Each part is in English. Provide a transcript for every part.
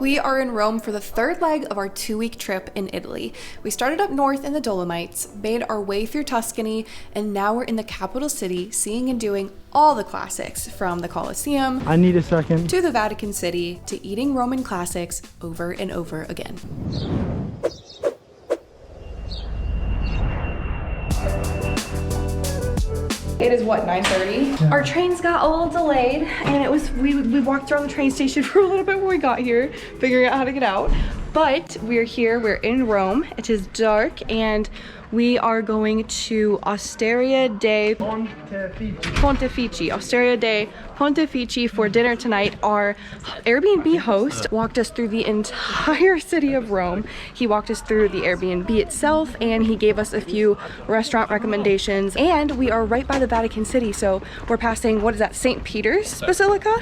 We are in Rome for the third leg of our 2-week trip in Italy. We started up north in the Dolomites, made our way through Tuscany, and now we're in the capital city, seeing and doing all the classics, from the Colosseum, I need a second, to the Vatican City, to eating Roman classics over and over again. It is what, 9:30? Yeah. Our trains got a little delayed, and it was we walked around the train station for a little bit when we got here, figuring out how to get out. But we're here, we're in Rome. It is dark, and we are going to Osteria Dei Pontefici. Osteria Dei Pontefici for dinner tonight. Our Airbnb host walked us through the entire city of Rome. He walked us through the Airbnb itself, and he gave us a few restaurant recommendations. And we are right by the Vatican City, so we're passing, what is that, St. Peter's Basilica?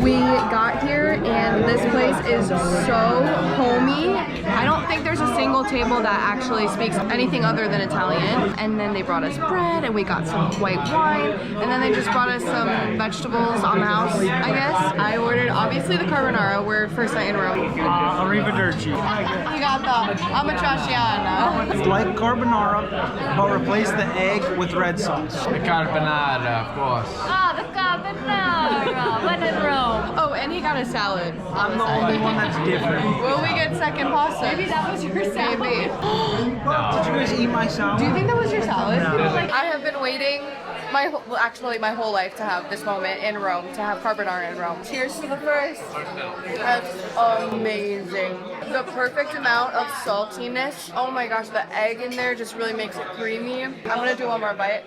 We got here and this place is so homey. I don't think there's a single table that actually speaks anything other than Italian. And then they brought us bread and we got some white wine. And then they just brought us some vegetables on the house, I guess. I ordered obviously the carbonara. We're first night in Rome. arrivederci. You got the amatriciana. It's like carbonara, but replace the egg with red sauce. The carbonara, of course. Ah, the carbonara. When in Rome. Oh, and he got a salad. I'm the only one that's different. Will we get second pasta? Maybe that was your salad. Maybe. Did you guys eat my salad? Do you think that was your salad? No. I have been waiting my whole life to have this moment in Rome, to have carbonara in Rome. Cheers to the first. That's amazing. The perfect amount of saltiness. Oh my gosh, the egg in there just really makes it creamy. I'm gonna do one more bite.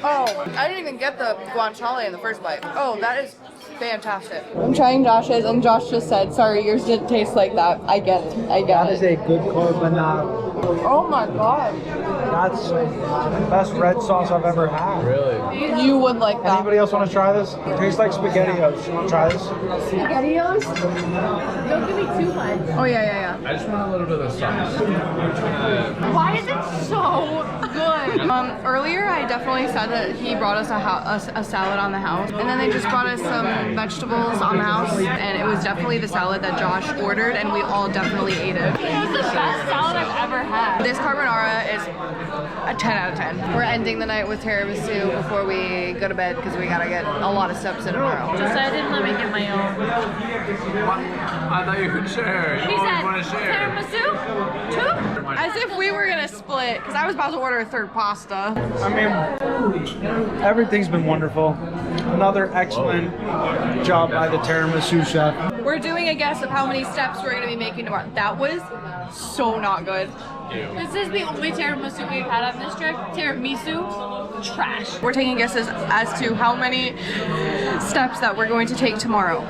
Oh, I didn't even get the guanciale in the first bite. Oh, that is fantastic. I'm trying Josh's, and Josh just said, sorry, yours didn't taste like that. I get it. That is a good carbonara. Oh my god. That's the best red sauce I've ever had. Really? You would like that. Anybody else want to try this? It tastes like SpaghettiOs. You want to try this? SpaghettiOs? Don't give me too much. Oh yeah. I just want a little bit of sauce. Why is it so good? Earlier I definitely said that he brought us a salad on the house, and then they just brought us some vegetables on the house, and it was definitely the salad that Josh ordered, and we all definitely ate it. It was the best salad I've ever had. This carbonara is a 10 out of 10. We're ending the night with tiramisu before we go to bed because we gotta get a lot of steps in tomorrow. Josiah didn't let me get my own. I thought you could share. He said, tiramisu? 2? As if we were gonna split, because I was about to order a third pasta. I mean, everything's been wonderful. Another excellent job by the tiramisu chef. We're doing a guess of how many steps we're gonna be making tomorrow. That was so not good. This is the only tiramisu we've had on this trip. Tiramisu, trash. We're taking guesses as to how many steps that we're going to take tomorrow.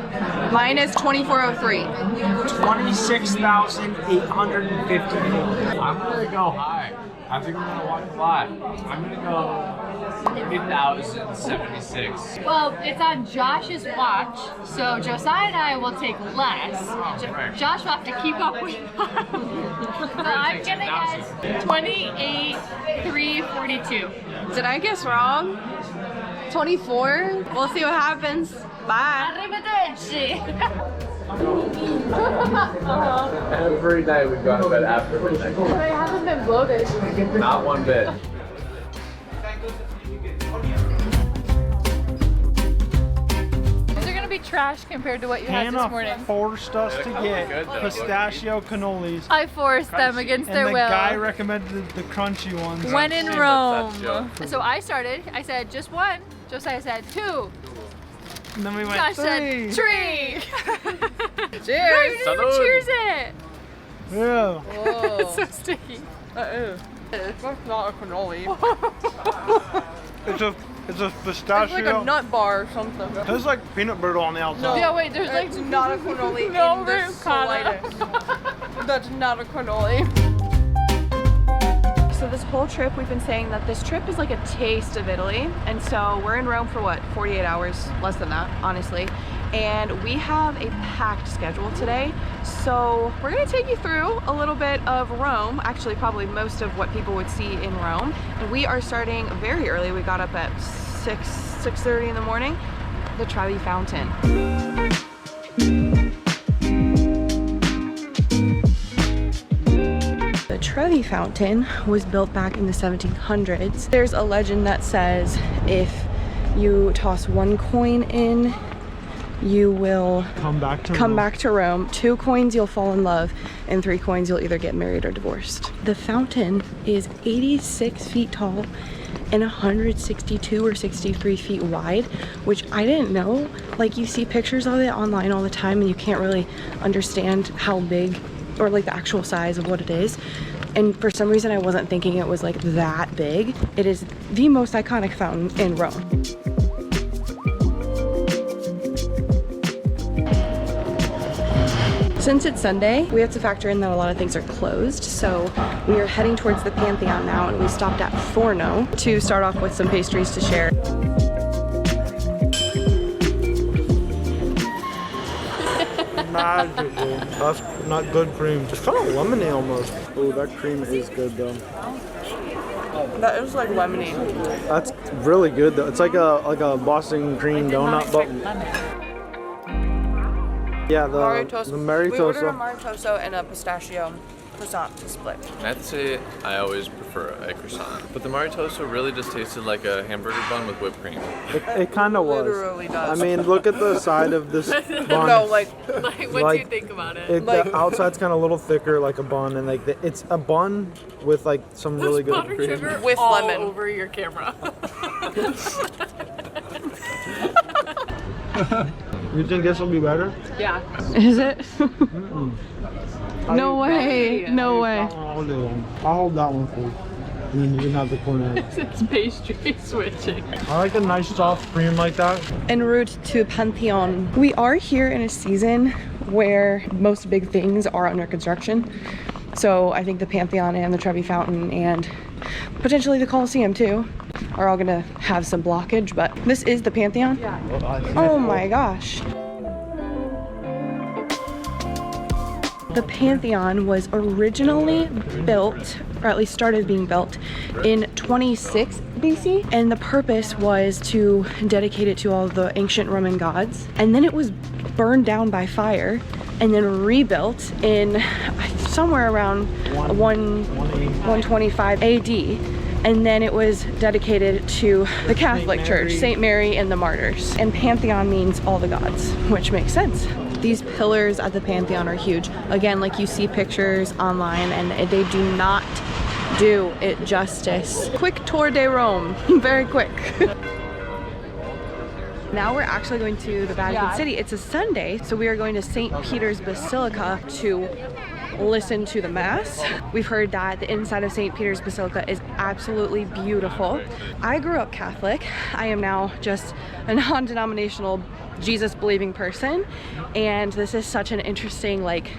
Mine is 2403. 26,854. I'm gonna go high. I think I'm gonna walk a lot. I'm gonna go 3,076. Well, it's on Josh's watch, so Josiah and I will take less. Josh will have to keep up with us. So I'm gonna guess 28,342. Did I guess wrong? 24? We'll see what happens. Bye. Arrivederci. Every night we go to bed after midnight. I haven't been bloated. Not one bit. These are gonna be trash compared to what you had this Hannah morning. forced us to get good, though. pistachio cannolis. I forced them against And their the will. guy recommended the crunchy ones. When in That's Rome. So I started, I said just one. Josiah said 2. And then we went Josh 3. said 3. Cheers. No, you didn't even cheers it. Yeah. It's so sticky. It's not a cannoli. It's a It's pistachio. like a nut bar or something. There's like peanut butter on the outside. No. Yeah, wait, there's like It's not a cannoli no in the ricotta. slightest. That's not a cannoli. So this whole trip, we've been saying that this trip is like a taste of Italy. And so we're in Rome for what, 48 hours? Less than that, honestly. And we have a packed schedule today. So we're gonna take you through a little bit of Rome, actually probably most of what people would see in Rome. And we are starting very early. We got up at 6:30 in the morning, the Trevi Fountain. The Trevi Fountain was built back in the 1700s. There's a legend that says if you toss 1 coin in, you will come back to Rome. 2 coins, you'll fall in love, and 3 coins, you'll either get married or divorced. The fountain is 86 feet tall and 162 or 63 feet wide, which I didn't know. Like, you see pictures of it online all the time and you can't really understand how big or like the actual size of what it is. And for some reason I wasn't thinking it was like that big. It is the most iconic fountain in Rome. Since it's Sunday, we have to factor in that a lot of things are closed, so we are heading towards the Pantheon now, and we stopped at Forno to start off with some pastries to share. Magical. That's not good cream. It's kind of lemony almost. Oh, that cream is good though. That is like lemony. That's really good though. It's like a Boston cream donut, but yeah, the maritosa. We ordered a maritosa and a pistachio croissant to split. I'd say I always prefer a croissant, but the maritosa really just tasted like a hamburger bun with whipped cream. It kind of was. Literally does. I mean, look at the side of this bun. No, like What do you think about it? The outside's kind of a little thicker, like a bun, and like it's a bun with like some really good Butter cream. sugar with all lemon over your camera. You think this will be better? Yeah. Is it? No way. No way. I'll hold that one for you. And then you can have the cornet. It's pastry switching. I like a nice soft cream like that. En route to Pantheon. We are here in a season where most big things are under construction. So I think the Pantheon and the Trevi Fountain and potentially the Colosseum too are all gonna have some blockage, but this is the Pantheon? Yeah. Oh my gosh. The Pantheon was originally built, or at least started being built, in 26 BC, and the purpose was to dedicate it to all the ancient Roman gods. And then it was burned down by fire and then rebuilt in somewhere around 125 AD. And then it was dedicated to the Catholic Church, St. Mary and the Martyrs. And Pantheon means all the gods, which makes sense. These pillars at the Pantheon are huge. Again, like you see pictures online and they do not do it justice. Quick tour de Rome, very quick. Now we're actually going to the Vatican City. It's a Sunday, so we are going to St. Peter's Basilica to listen to the Mass. We've heard that the inside of St. Peter's Basilica is absolutely beautiful. I grew up Catholic. I am now just a non-denominational Jesus believing person, and this is such an interesting, like,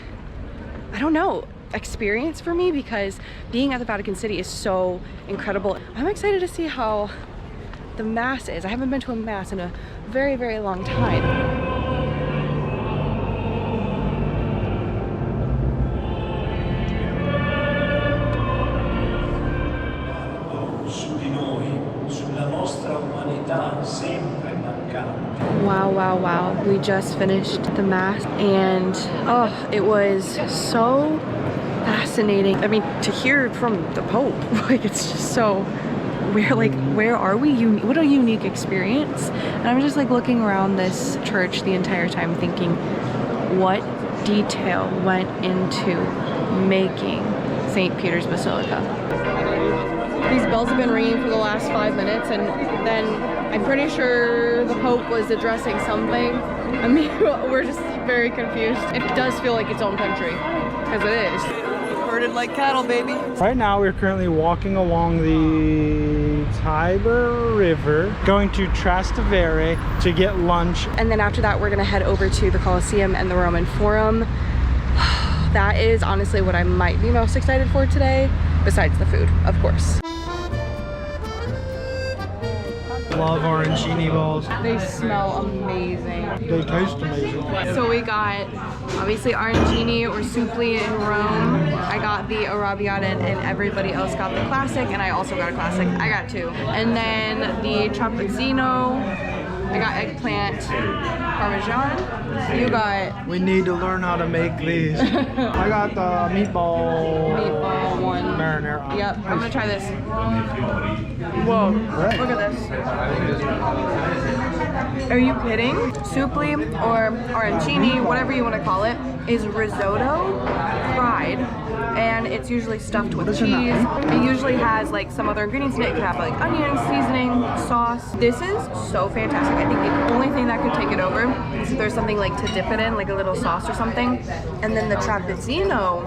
I don't know, experience for me because being at the Vatican City is so incredible. I'm excited to see how the Mass is. I haven't been to a Mass in a very, very long time. Wow, wow, wow. We just finished the Mass and oh, it was so fascinating. I mean, to hear from the Pope, like it's just so, where are we? What a unique experience. And I'm just like looking around this church the entire time thinking, what detail went into making St. Peter's Basilica? These bells have been ringing for the last 5 minutes, and then I'm pretty sure the Pope was addressing something. I mean, we're just very confused. It does feel like its own country, because it is. Herded like cattle, baby. Right now, we're currently walking along the Tiber River, going to Trastavere to get lunch. And then after that, we're gonna head over to the Colosseum and the Roman Forum. That is honestly what I might be most excited for today, besides the food, of course. Love arancini balls. They smell amazing. They taste amazing. So we got obviously arancini or suppli in Rome. I got the arrabbiata and everybody else got the classic, and I also got a classic. I got 2. And then the trapizzino. I got eggplant parmesan. You got We need to learn how to make these. I got the meatball one. marinara. Yep, I'm gonna try this. Whoa, Right. look at this. Are you kidding? Suppli or arancini, whatever you want to call it, is risotto fried, and it's usually stuffed with What is in cheese. that? It usually has like some other ingredients in it. It could have like onions, seasoning, sauce. This is so fantastic. I think the only thing that could take it over is if there's something like to dip it in, like a little sauce or something. And then the trapizzino,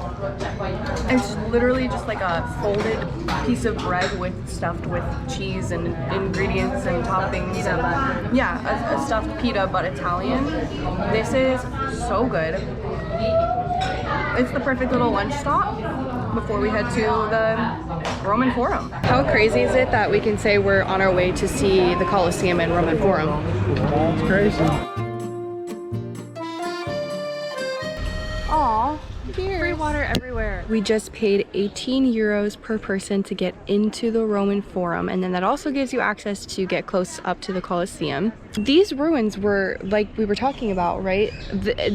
it's literally just like a folded piece of bread stuffed with cheese and ingredients and toppings and yeah, a stuffed pita but Italian. This is so good. It's the perfect little lunch stop before we head to the Roman Forum. How crazy is it that we can say we're on our way to see the Colosseum and Roman Forum? That's crazy. Aw, free water everywhere. We just paid 18 euros per person to get into the Roman Forum, and then that also gives you access to get close up to the Colosseum. These ruins were, like we were talking about, right?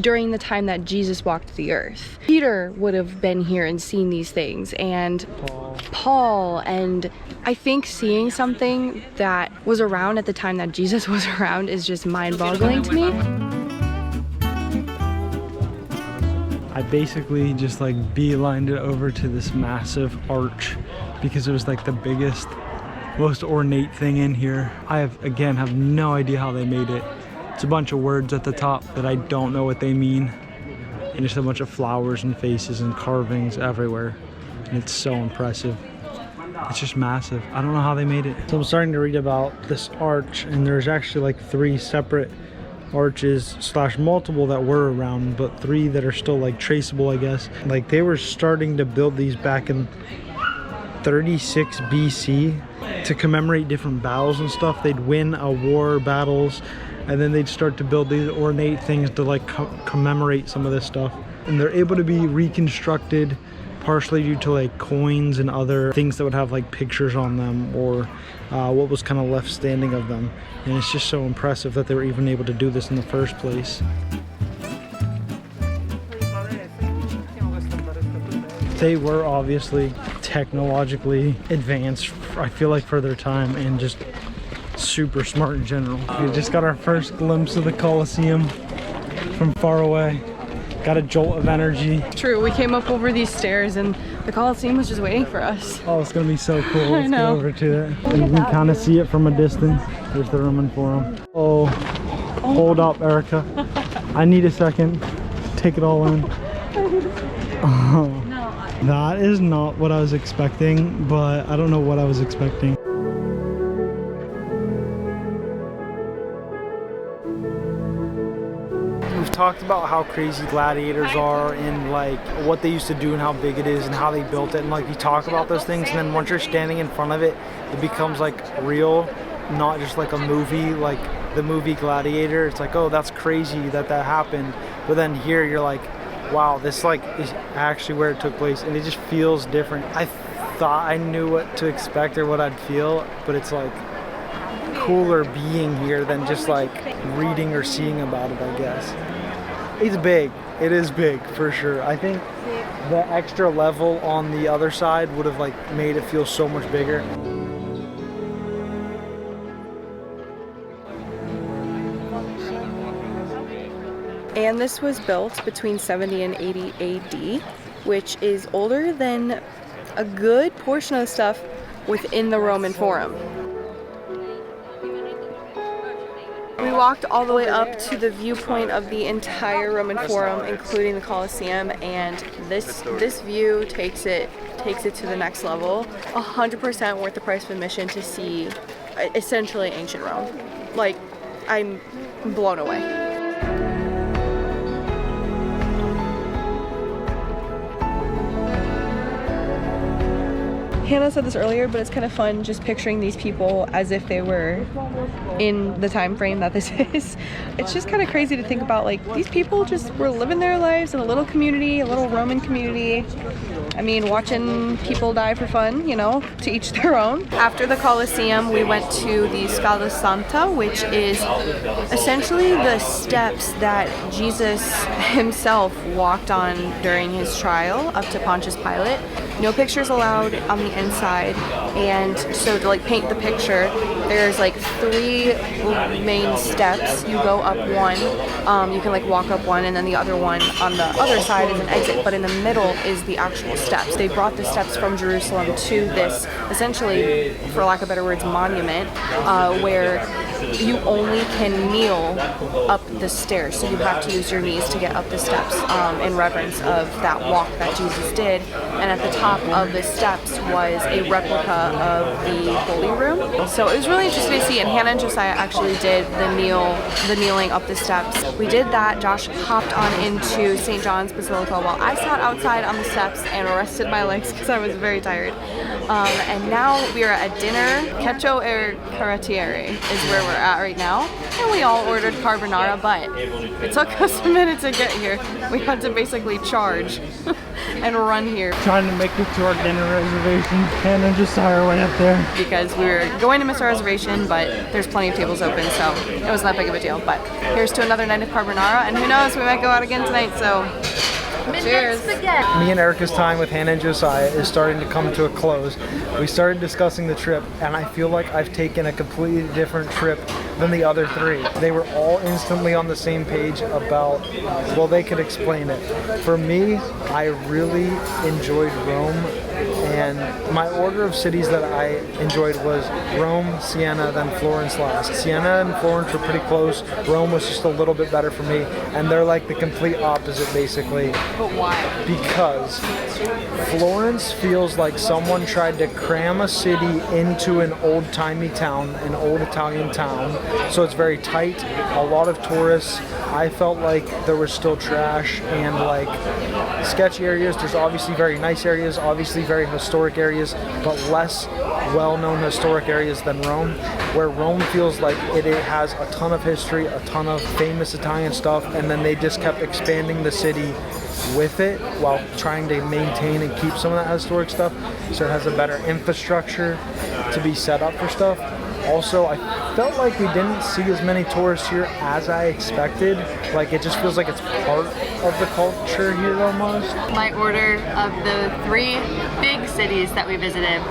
During the time that Jesus walked the earth. Peter would have been here and seen these things, and Paul, and I think seeing something that was around at the time that Jesus was around is just mind-boggling to me. I basically just like beelined it over to this massive arch because it was like the biggest, most ornate thing in here. I have no idea how they made it. It's a bunch of words at the top that I don't know what they mean. And just a bunch of flowers and faces and carvings everywhere. And it's so impressive. It's just massive. I don't know how they made it. So I'm starting to read about this arch, and there's actually like 3 separate arches / multiple that were around, but 3 that are still like traceable, I guess. Like they were starting to build these back in 36 BC to commemorate different battles and stuff. They'd win a war battles, and then they'd start to build these ornate things to like commemorate some of this stuff. And they're able to be reconstructed partially due to like coins and other things that would have like pictures on them, or what was kind of left standing of them. And it's just so impressive that they were even able to do this in the first place. They were obviously technologically advanced, I feel like, for their time, and just super smart in general. We just got our first glimpse of the Colosseum from far away. Got a jolt of energy. True, we came up over these stairs and the Colosseum was just waiting for us. Oh, it's gonna be so cool. Let's know. get over to it. And you can kind of see it from a distance. There's the Roman Forum. Oh, hold up, Erica. I need a second. Take it all in. Oh, that is not what I was expecting, but I don't know what I was expecting. We've talked about how crazy gladiators are and like what they used to do and how big it is and how they built it, and like you talk about those things, and then once you're standing in front of it, it becomes like real, not just like a movie, like the movie Gladiator. It's like, oh, that's crazy that happened, but then here you're like, wow, this like is actually where it took place, and it just feels different. I thought I knew what to expect or what I'd feel, but it's like cooler being here than just like reading or seeing about it, I guess. It's big. It is big for sure. I think the extra level on the other side would have like made it feel so much bigger. And this was built between 70 and 80 AD, which is older than a good portion of the stuff within the Roman Forum. We walked all the way up to the viewpoint of the entire Roman Forum, including the Colosseum, and this view takes it to the next level. 100% worth the price of admission to see essentially ancient Rome. Like, I'm blown away. Hannah said this earlier, but it's kind of fun just picturing these people as if they were in the time frame that this is. It's just kind of crazy to think about, like, these people just were living their lives in a little community, a little Roman community. I mean, watching people die for fun, you know, to each their own. After the Colosseum, we went to the Scala Sancta, which is essentially the steps that Jesus himself walked on during his trial up to Pontius Pilate. No pictures allowed on the inside, and so to like paint the picture, there's like 3 main steps. You go up one, you can like walk up one, and then the other one on the other side is an exit, but in the middle is the actual steps. They brought the steps from Jerusalem to this, essentially, for lack of better words, monument, where you only can kneel up the stairs, so you have to use your knees to get up the steps in reverence of that walk that Jesus did. And at the top of the steps was a replica of the Holy Room. So it was really interesting to see, and Hannah and Josiah actually did the kneeling up the steps. We did that. Josh hopped on into St. John's Basilica while I sat outside on the steps and rested my legs because I was very tired. And now we are at dinner. Checco Er Carettiere is where we're at right now. And we all ordered carbonara, but it took us a minute to get here. We had to basically charge and run here. Trying to make it to our dinner reservation. Hannah and Josiah went up there. Because we were going to miss our reservation, but there's plenty of tables open, so it wasn't that big of a deal. But here's to another night of carbonara, and who knows, we might go out again tonight, so cheers. Me and Erica's time with Hannah and Josiah is starting to come to a close. We started discussing the trip, and I feel like I've taken a completely different trip than the other 3. They were all instantly on the same page about, well, they could explain it. For me, I really enjoyed Rome, and my order of cities that I enjoyed was Rome, Siena, then Florence last. Siena and Florence were pretty close. Rome was just a little bit better for me, and they're like the complete opposite, basically. But why? Because Florence feels like someone tried to cram a city into an old-timey town, an old Italian town. So it's very tight, a lot of tourists. I felt like there was still trash and like sketchy areas. There's obviously very nice areas, obviously very historic areas, but less well-known historic areas than Rome, where Rome feels like it has a ton of history, a ton of famous Italian stuff, and then they just kept expanding the city with it while trying to maintain and keep some of that historic stuff, so it has a better infrastructure to be set up for stuff. Also, I felt like we didn't see as many tourists here as I expected. Like, it just feels like it's part of the culture here almost. My order of the 3 big cities that we visited: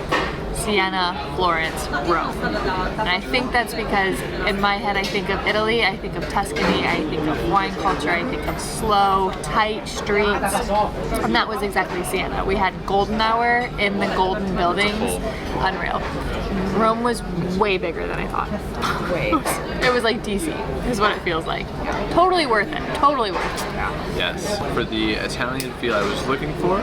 Siena, Florence, Rome. And I think that's because in my head I think of Italy, I think of Tuscany, I think of wine culture, I think of slow, tight streets. And that was exactly Siena. We had golden hour in the golden buildings. Unreal. Rome was way bigger than I thought. Way. It was like DC, is what it feels like. Totally worth it. Totally worth it. Yes. For the Italian feel I was looking for,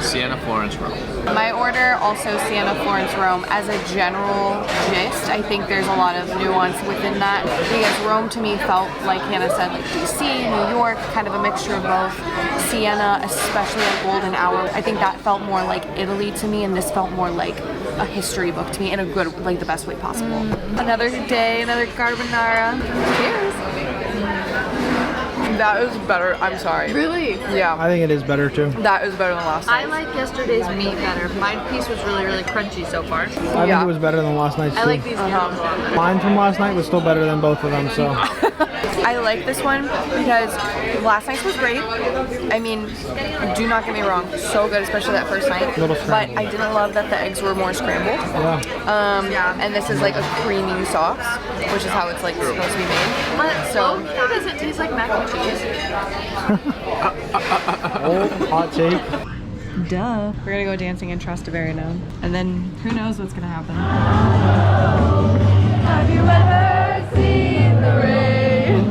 Siena, Florence, Rome. My order, also Siena, Florence, Rome. As a general gist, I think there's a lot of nuance within that, because Rome to me felt, like Hannah said, like DC, New York, kind of a mixture of both. Siena, especially at golden hour, I think that felt more like Italy to me, and this felt more like a history book to me in a good, like the best way possible. Another day, another carbonara. Cheers. That is better. I'm sorry. Really? Yeah. I think it is better too. That is better than last night. I like yesterday's meat better. My piece was really, really crunchy so far. I think it was better than last night's too. I like these noodles a lot better. Mine from last night was still better than both of them, so. I like this one because last night's was great. I mean, do not get me wrong, so good, especially that first night. Little But scrambled. I didn't love that the eggs were more scrambled. Yeah. And this is like a creamy sauce, which is how it's like supposed to be made. But So does it taste like mac and cheese? Old hot take. duh. We're gonna go dancing in Trastavere now. And then who knows what's gonna happen. Have you ever seen the rain?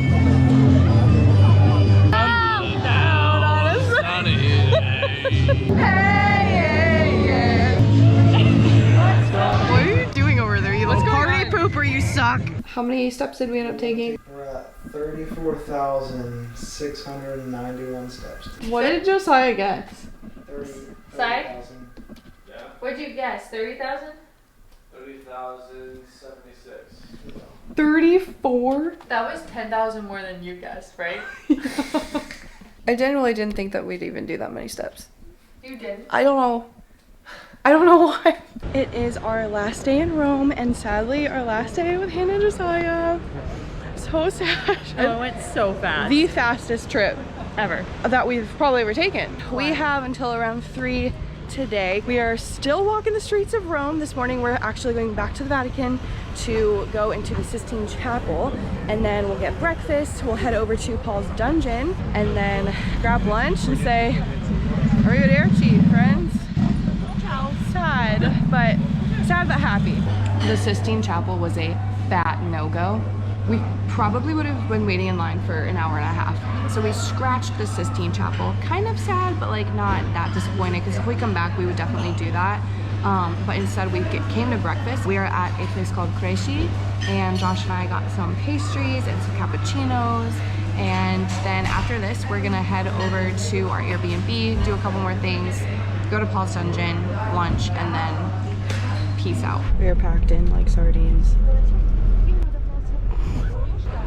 Down on a What are you doing over there? You look party pooper, you suck. How many steps did we end up taking? We're at 34,691 steps. What did Josiah get? 30,000. Sorry? What'd you guess? 30,000? 30,076. 34? That was 10,000 more than you guessed, right? I genuinely didn't think that we'd even do that many steps. You did. I don't know why. It is our last day in Rome, and sadly our last day with Hannah and Josiah. So sad. Oh, it went so fast. The fastest trip Ever. that we've probably ever taken. We have until around 3 today. We are still walking the streets of Rome. This morning we're actually going back to the Vatican to go into the Sistine Chapel, and then we'll get breakfast. We'll head over to Paul's dungeon and then grab lunch and say, arrivederci, friends. Sad but happy. The Sistine Chapel was a fat no-go. We probably would have been waiting in line for an hour and a half. So we scratched the Sistine Chapel. Kind of sad, but like not that disappointed, because if we come back, we would definitely do that. But instead we came to breakfast. We are at a place called Cherish, and Josh and I got some pastries and some cappuccinos. And then after this, we're gonna head over to our Airbnb, do a couple more things, go to Paul's dungeon, lunch, and then peace out. We are packed in like sardines.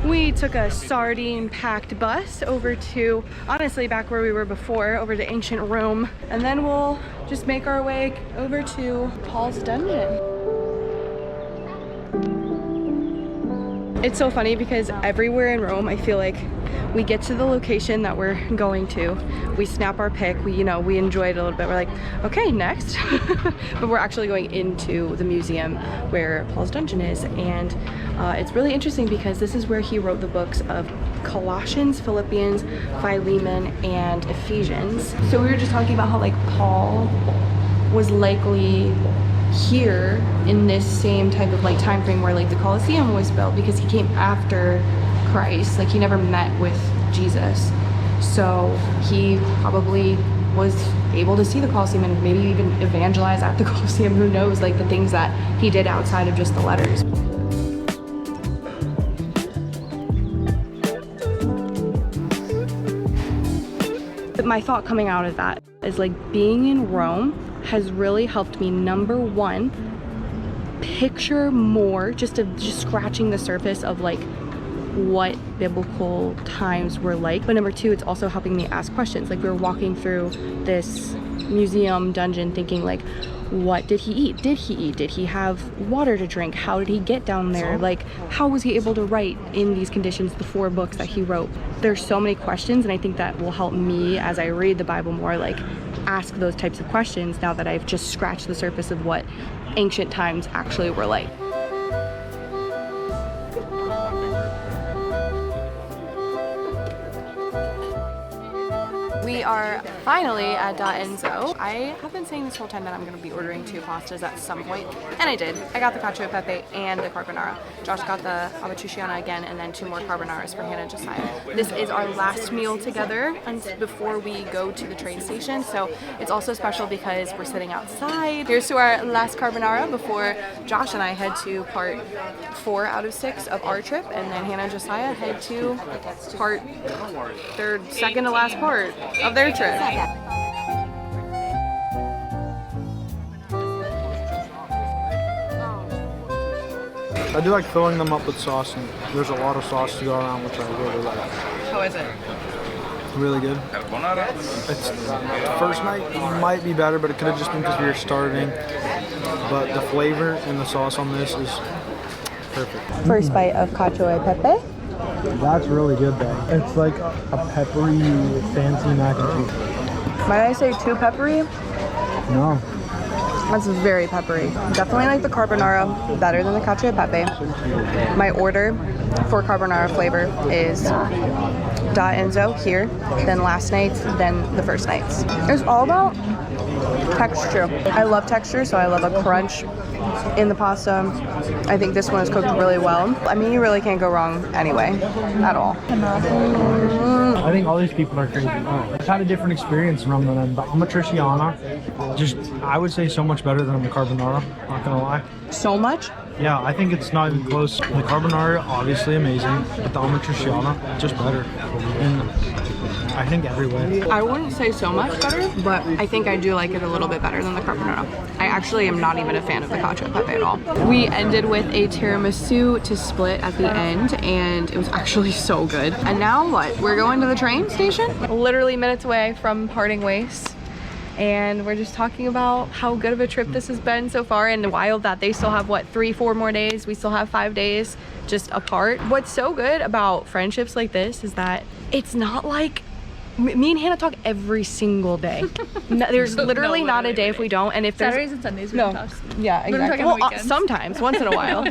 We took a sardine-packed bus over to, honestly, back where we were before, over to ancient Rome. And then we'll just make our way over to Paul's dungeon. It's so funny because everywhere in Rome, I feel like we get to the location that we're going to, we snap our pic, we enjoy it a little bit, we're like, okay, next. But we're actually going into the museum where Paul's dungeon is, and it's really interesting because this is where he wrote the books of Colossians, Philippians, Philemon, and Ephesians. So we were just talking about how like Paul was likely here in this same type of like time frame where like the Colosseum was built, because he came after Christ. Like he never met with Jesus, so he probably was able to see the Colosseum and maybe even evangelize at the Colosseum. Who knows, like the things that he did outside of just the letters. But my thought coming out of that is like being in Rome has really helped me, number one, picture more, just scratching the surface of like what biblical times were like. But number two, it's also helping me ask questions. Like we were walking through this museum dungeon thinking like, what did he eat? Did he have water to drink? How did he get down there? Like, how was he able to write in these conditions the 4 books that he wrote? There's so many questions, and I think that will help me as I read the Bible more, like ask those types of questions now that I've just scratched the surface of what ancient times actually were like. We are finally at Enzo. I have been saying this whole time that I'm going to be ordering 2 pastas at some point, and I did. I got the cacio e pepe and the carbonara. Josh got the amatriciana again, and then 2 more carbonaras for Hannah and Josiah. This is our last meal together before we go to the train station, so it's also special because we're sitting outside. Here's to our last carbonara before Josh and I head to part 4 out of 6 of our trip, and then Hannah and Josiah head to their second to last part of their trip. I do like filling them up with sauce, and there's a lot of sauce to go around, which I really like. How is it? Really good. It's first night might be better, but it could have just been because we were starving. But the flavor and the sauce on this is perfect. First bite of cacio e pepe. That's really good though. It's like a peppery, fancy mac and cheese. Might I say too peppery? No. That's very peppery. Definitely like the carbonara better than the cacio e pepe. My order for carbonara flavor is Da Enzo here, then last night's, then the first night's. It's all about texture. I love texture, so I love a crunch in the pasta. I think this one is cooked really well. I mean, you really can't go wrong anyway, at all. I think all these people are crazy. I've had a different experience from them. The amatriciana, just, I would say so much better than the carbonara, not gonna lie. So much? Yeah, I think it's not even close. The carbonara, obviously amazing, but the amatriciana, just better. And I think every way. I wouldn't say so much better, but I think I do like it a little bit better than the carbonara. I actually am not even a fan of the cacio e pepe at all. We ended with a tiramisu to split at the end, and it was actually so good. And now what? We're going to the train station? Literally minutes away from parting ways. And we're just talking about how good of a trip this has been so far, and wild that they still have, what, 3-4 more days? We still have 5 days just apart. What's so good about friendships like this is that it's not like, me and Hannah talk every single day. There's literally not a day if we don't, and if there's Saturdays and Sundays we no, talk. yeah, We're exactly. talking Well, weekends. sometimes, once in a while.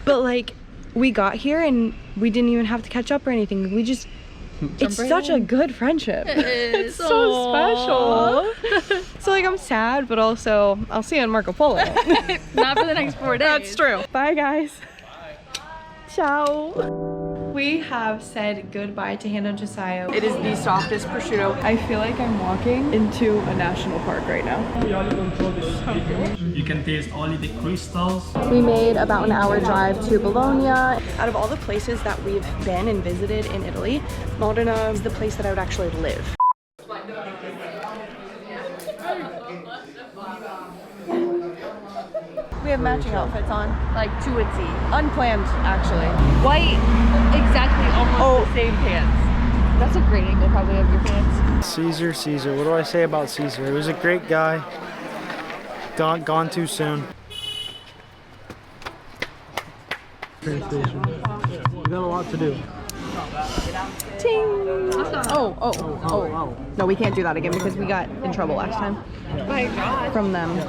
But like, we got here and we didn't even have to catch up or anything. We just, it's right such a in. good friendship. It's so special. So like, I'm sad, but also I'll see you in Marco Polo. Not for the next 4 days. That's true. Bye guys. Ciao. We have said goodbye to Hannah and Josiah. It is the softest prosciutto. I feel like I'm walking into a national park right now. You can taste only the crystals. We made about an hour drive to Bologna. Out of all the places that we've been and visited in Italy, Modena is the place that I would actually live. We have matching outfits on. Like to a T. Unplanned, actually. White, exactly almost the same pants. That's a great angle probably of your pants. Caesar, Caesar. What do I say about Caesar? He was a great guy. Gone too soon. Train station. We got a lot to do. Ting! Oh. No, we can't do that again because we got in trouble last time. Oh my god. From them.